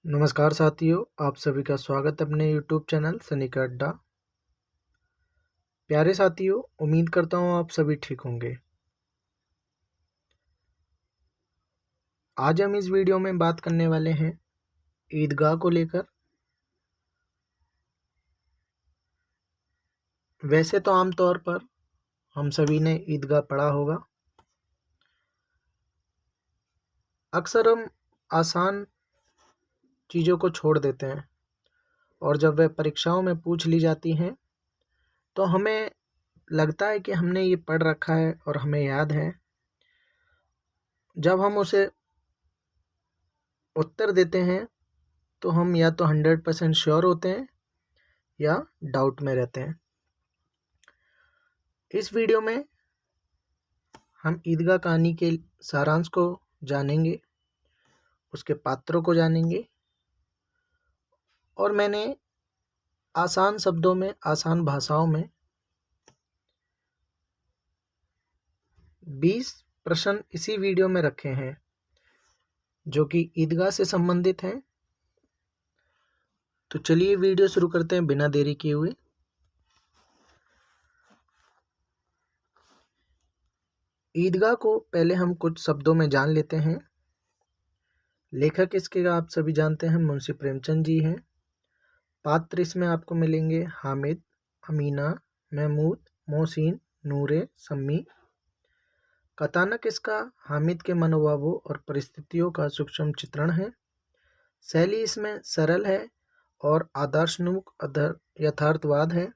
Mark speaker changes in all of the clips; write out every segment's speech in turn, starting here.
Speaker 1: नमस्कार साथियों, आप सभी का स्वागत है अपने YouTube चैनल सनी का अड्डा। प्यारे साथियों, उम्मीद करता हूँ आप सभी ठीक होंगे। आज हम इस वीडियो में बात करने वाले हैं ईदगाह को लेकर। वैसे तो आमतौर पर हम सभी ने ईदगाह पढ़ा होगा। अक्सर हम आसान चीज़ों को छोड़ देते हैं और जब वह परीक्षाओं में पूछ ली जाती हैं तो हमें लगता है कि हमने ये पढ़ रखा है और हमें याद है। जब हम उसे उत्तर देते हैं तो हम या तो 100% श्योर होते हैं या डाउट में रहते हैं। इस वीडियो में हम ईदगाह कहानी के सारांश को जानेंगे, उसके पात्रों को जानेंगे और मैंने आसान शब्दों में, आसान भाषाओं में 20 प्रश्न इसी वीडियो में रखे हैं जो कि ईदगाह से संबंधित हैं। तो चलिए वीडियो शुरू करते हैं बिना देरी किए हुए। ईदगाह को पहले हम कुछ शब्दों में जान लेते हैं। लेखक इसके आप सभी जानते हैं, मुंशी प्रेमचंद जी हैं। पात्र इसमें आपको मिलेंगे हामिद, अमीना, महमूद, मोहसिन, नूरे, सम्मी। कथानक इसका हामिद के मनोभावों और परिस्थितियों का सूक्ष्म चित्रण है। शैली इसमें सरल है और आदर्शनुक यथार्थवाद है।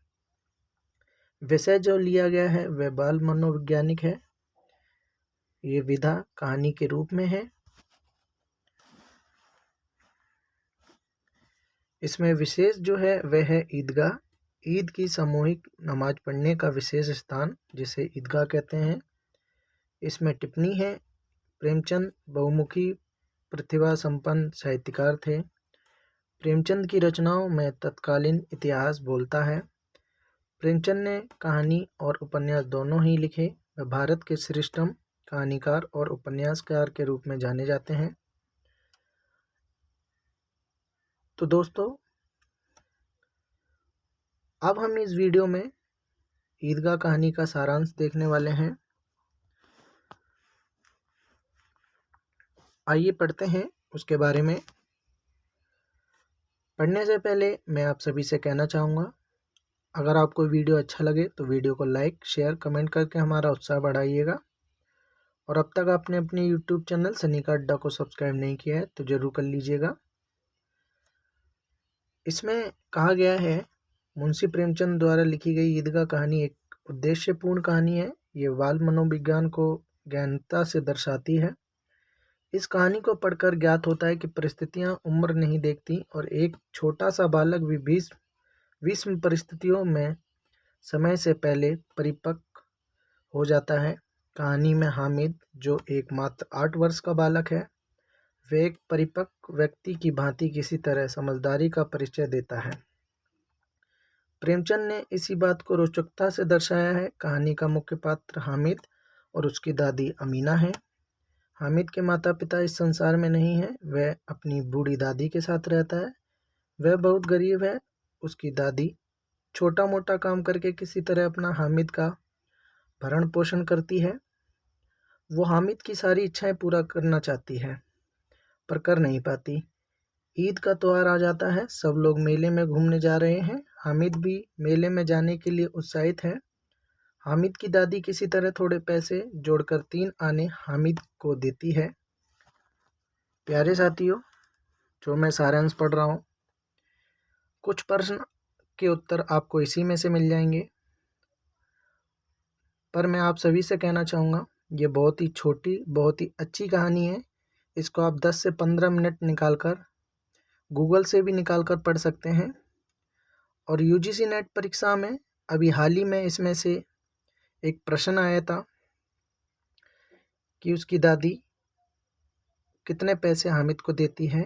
Speaker 1: विषय जो लिया गया है वह बाल मनोवैज्ञानिक है। ये विधा कहानी के रूप में है। इसमें विशेष जो है वह है ईदगाह, ईद की सामूहिक नमाज पढ़ने का विशेष स्थान जिसे ईदगाह कहते हैं। इसमें टिप्पणी है, प्रेमचंद बहुमुखी प्रतिभा संपन्न साहित्यकार थे। प्रेमचंद की रचनाओं में तत्कालीन इतिहास बोलता है। प्रेमचंद ने कहानी और उपन्यास दोनों ही लिखे। वह भारत के श्रेष्ठतम कहानीकार और उपन्यासकार के रूप में जाने जाते हैं। तो दोस्तों, अब हम इस वीडियो में ईदगाह कहानी का सारांश देखने वाले हैं। आइए पढ़ते हैं उसके बारे में। पढ़ने से पहले मैं आप सभी से कहना चाहूँगा, अगर आपको वीडियो अच्छा लगे तो वीडियो को लाइक, शेयर, कमेंट करके हमारा उत्साह बढ़ाइएगा। और अब तक आपने अपने YouTube चैनल सनी का अड्डा को सब्सक्राइब नहीं किया है तो ज़रूर कर लीजिएगा। इसमें कहा गया है, मुंशी प्रेमचंद द्वारा लिखी गई ईदगाह कहानी एक उद्देश्यपूर्ण कहानी है। ये बाल मनोविज्ञान को गहनता से दर्शाती है। इस कहानी को पढ़कर ज्ञात होता है कि परिस्थितियां उम्र नहीं देखती और एक छोटा सा बालक भी विषम परिस्थितियों में समय से पहले परिपक्व हो जाता है। कहानी में हामिद, जो एक मात्र 8 वर्ष का बालक है, वह एक परिपक्व व्यक्ति की भांति किसी तरह समझदारी का परिचय देता है। प्रेमचंद ने इसी बात को रोचकता से दर्शाया है। कहानी का मुख्य पात्र हामिद और उसकी दादी अमीना है। हामिद के माता पिता इस संसार में नहीं हैं। वह अपनी बूढ़ी दादी के साथ रहता है। वह बहुत गरीब है। उसकी दादी छोटा मोटा काम करके किसी तरह अपना हामिद का भरण पोषण करती है। वो हामिद की सारी इच्छाएं पूरा करना चाहती है पर कर नहीं पाती। ईद का त्योहार आ जाता है। सब लोग मेले में घूमने जा रहे हैं। हामिद भी मेले में जाने के लिए उत्साहित है। हामिद की दादी किसी तरह थोड़े पैसे जोड़कर 3 आने हामिद को देती है। प्यारे साथियों, जो मैं सारांश पढ़ रहा हूँ, कुछ प्रश्न के उत्तर आपको इसी में से मिल जाएंगे। पर मैं आप सभी से कहना चाहूँगा, ये बहुत ही छोटी, बहुत ही अच्छी कहानी है। इसको आप 10 से 15 मिनट निकालकर गूगल से भी निकालकर पढ़ सकते हैं। और यूजीसी नेट परीक्षा में अभी हाल ही में इसमें से एक प्रश्न आया था कि उसकी दादी कितने पैसे हामिद को देती है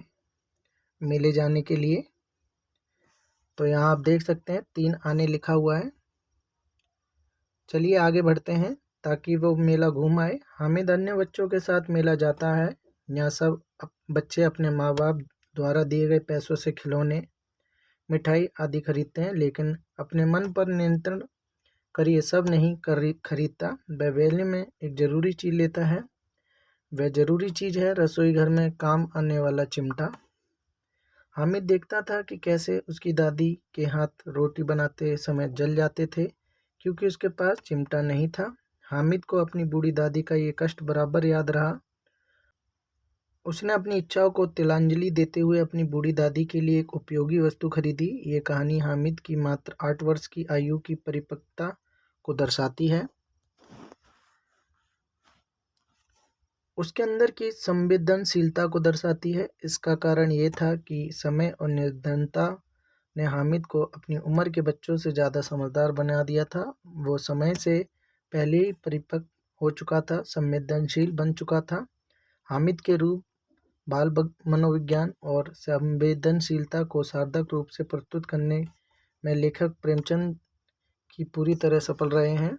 Speaker 1: मेले जाने के लिए। तो यहाँ आप देख सकते हैं 3 आने लिखा हुआ है। चलिए आगे बढ़ते हैं ताकि वो मेला घूम आए। हामिद अन्य बच्चों के साथ मेला जाता है। यहाँ सब बच्चे अपने माँ बाप द्वारा दिए गए पैसों से खिलौने, मिठाई आदि खरीदते हैं, लेकिन अपने मन पर नियंत्रण कर ये सब नहीं खरीदता। वह वेले में एक ज़रूरी चीज़ लेता है। वह ज़रूरी चीज़ है रसोई घर में काम आने वाला चिमटा। हामिद देखता था कि कैसे उसकी दादी के हाथ रोटी बनाते समय जल जाते थे, क्योंकि उसके पास चिमटा नहीं था। हामिद को अपनी बूढ़ी दादी का ये कष्ट बराबर याद रहा। उसने अपनी इच्छाओं को तिलांजलि देते हुए अपनी बूढ़ी दादी के लिए एक उपयोगी वस्तु खरीदी। ये कहानी हामिद की मात्र 8 वर्ष की आयु की परिपक्वता को दर्शाती है। उसके अंदर की संवेदनशीलता को दर्शाती है। इसका कारण ये था कि समय और निर्धनता ने हामिद को अपनी उम्र के बच्चों से ज़्यादा समझदार बना दिया था। वो समय से पहले ही परिपक्व हो चुका था, संवेदनशील बन चुका था। हामिद के रूप, मनोविज्ञान और संवेदनशीलता को सार्थक रूप से प्रस्तुत करने में लेखक प्रेमचंद की पूरी तरह सफल रहे हैं।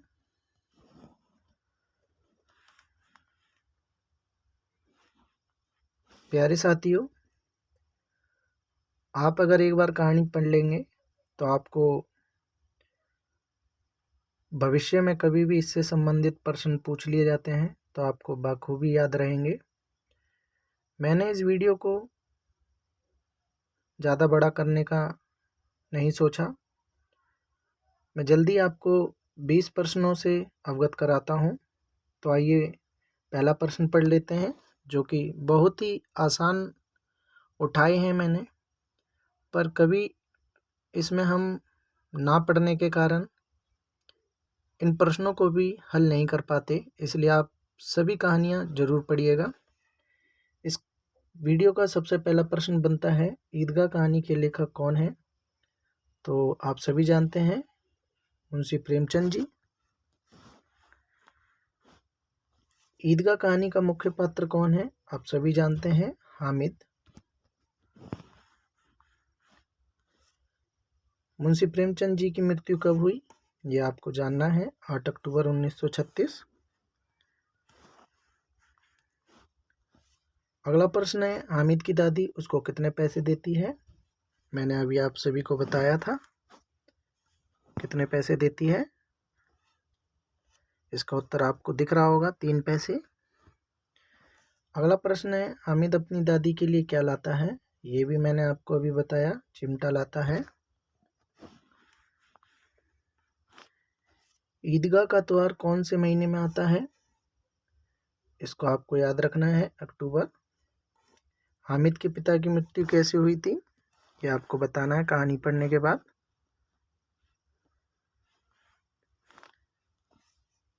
Speaker 1: प्यारे साथियों, आप अगर एक बार कहानी पढ़ लेंगे तो आपको भविष्य में कभी भी इससे संबंधित प्रश्न पूछ लिए जाते हैं तो आपको बखूबी याद रहेंगे। मैंने इस वीडियो को ज़्यादा बड़ा करने का नहीं सोचा। मैं जल्दी आपको 20 प्रश्नों से अवगत कराता हूँ। तो आइए पहला प्रश्न पढ़ लेते हैं, जो कि बहुत ही आसान उठाए हैं मैंने, पर कभी इसमें हम ना पढ़ने के कारण इन प्रश्नों को भी हल नहीं कर पाते, इसलिए आप सभी कहानियाँ ज़रूर पढ़िएगा। इस वीडियो का सबसे पहला प्रश्न बनता है, ईदगाह कहानी के लेखक कौन है? तो आप सभी जानते हैं, मुंशी प्रेमचंद जी। ईदगाह कहानी का मुख्य पात्र कौन है? आप सभी जानते हैं, हामिद। मुंशी प्रेमचंद जी की मृत्यु कब हुई? ये आपको जानना है, 8 अक्टूबर 1936। अगला प्रश्न है, हामिद की दादी उसको कितने पैसे देती है? मैंने अभी आप सभी को बताया था कितने पैसे देती है। इसका उत्तर आपको दिख रहा होगा, 3 पैसे। अगला प्रश्न है, हामिद अपनी दादी के लिए क्या लाता है? ये भी मैंने आपको अभी बताया, चिमटा लाता है। ईदगाह का त्योहार कौन से महीने में आता है? इसको आपको याद रखना है, अक्टूबर। हामिद के पिता की मृत्यु कैसे हुई थी? ये आपको बताना है कहानी पढ़ने के बाद।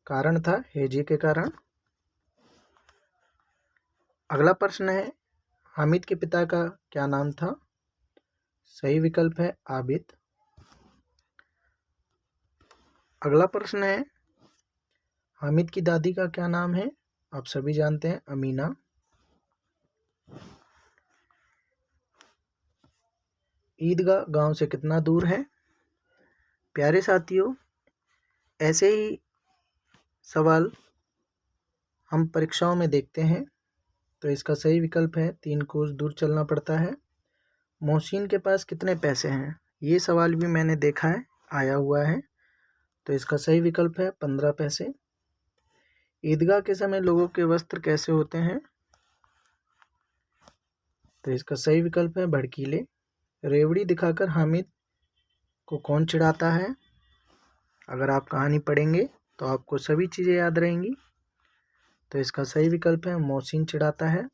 Speaker 1: कारण था हैजे के कारण। अगला प्रश्न है, हामिद के पिता का क्या नाम था? सही विकल्प है आबिद। अगला प्रश्न है, हामिद की दादी का क्या नाम है? आप सभी जानते हैं, अमीना। ईदगाह गांव से कितना दूर है? प्यारे साथियों, ऐसे ही सवाल हम परीक्षाओं में देखते हैं, तो इसका सही विकल्प है 3 कोस दूर चलना पड़ता है। मोहसिन के पास कितने पैसे हैं? ये सवाल भी मैंने देखा है, आया हुआ है, तो इसका सही विकल्प है 15 पैसे। ईदगाह के समय लोगों के वस्त्र कैसे होते हैं? तो इसका सही विकल्प है भड़कीले। रेवड़ी दिखाकर हामिद को कौन चिढ़ाता है? अगर आप कहानी पढ़ेंगे तो आपको सभी चीज़ें याद रहेंगी, तो इसका सही विकल्प है मोहसिन चिढ़ाता है।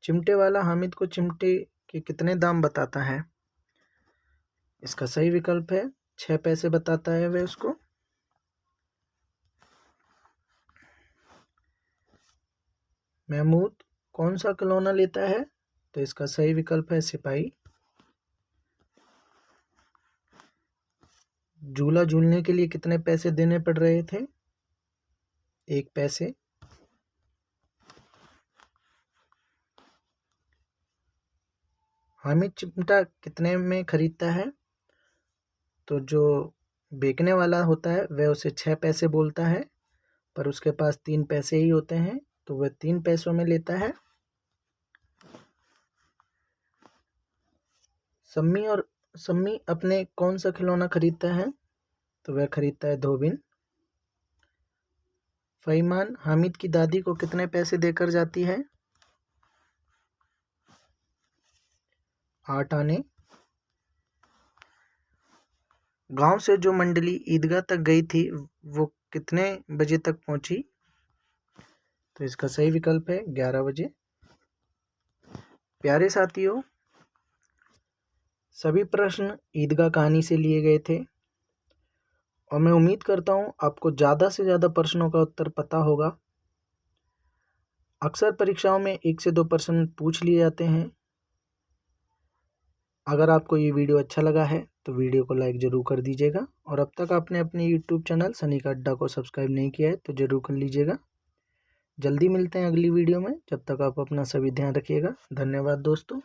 Speaker 1: चिमटे वाला हामिद को चिमटे के कितने दाम बताता है? इसका सही विकल्प है 6 पैसे बताता है वह उसको। महमूद कौन सा खिलौना लेता है? तो इसका सही विकल्प है सिपाही। झूला झूलने के लिए कितने पैसे देने पड़ रहे थे? 1 पैसे। हामिद चिमटा कितने में खरीदता है? तो जो बेचने वाला होता है वह उसे 6 पैसे बोलता है, पर उसके पास 3 पैसे ही होते हैं, तो वह 3 पैसों में लेता है। सम्मी अपने कौन सा खिलौना खरीदता है? तो वह खरीदता है धोबिन। फहीमान हामिद की दादी को कितने पैसे देकर जाती है? 8 आने। गांव से जो मंडली ईदगाह तक गई थी वो कितने बजे तक पहुंची? तो इसका सही विकल्प है 11 बजे। प्यारे साथियों, सभी प्रश्न ईदगाह कहानी से लिए गए थे और मैं उम्मीद करता हूँ आपको ज़्यादा से ज़्यादा प्रश्नों का उत्तर पता होगा। अक्सर परीक्षाओं में 1 से 2 प्रश्न पूछ लिए जाते हैं। अगर आपको ये वीडियो अच्छा लगा है तो वीडियो को लाइक ज़रूर कर दीजिएगा और अब तक आपने अपने यूट्यूब चैनल सनी का अड्डा को सब्सक्राइब नहीं किया है तो ज़रूर कर लीजिएगा। जल्दी मिलते हैं अगली वीडियो में, जब तक आप अपना सभी ध्यान रखिएगा। धन्यवाद दोस्तों।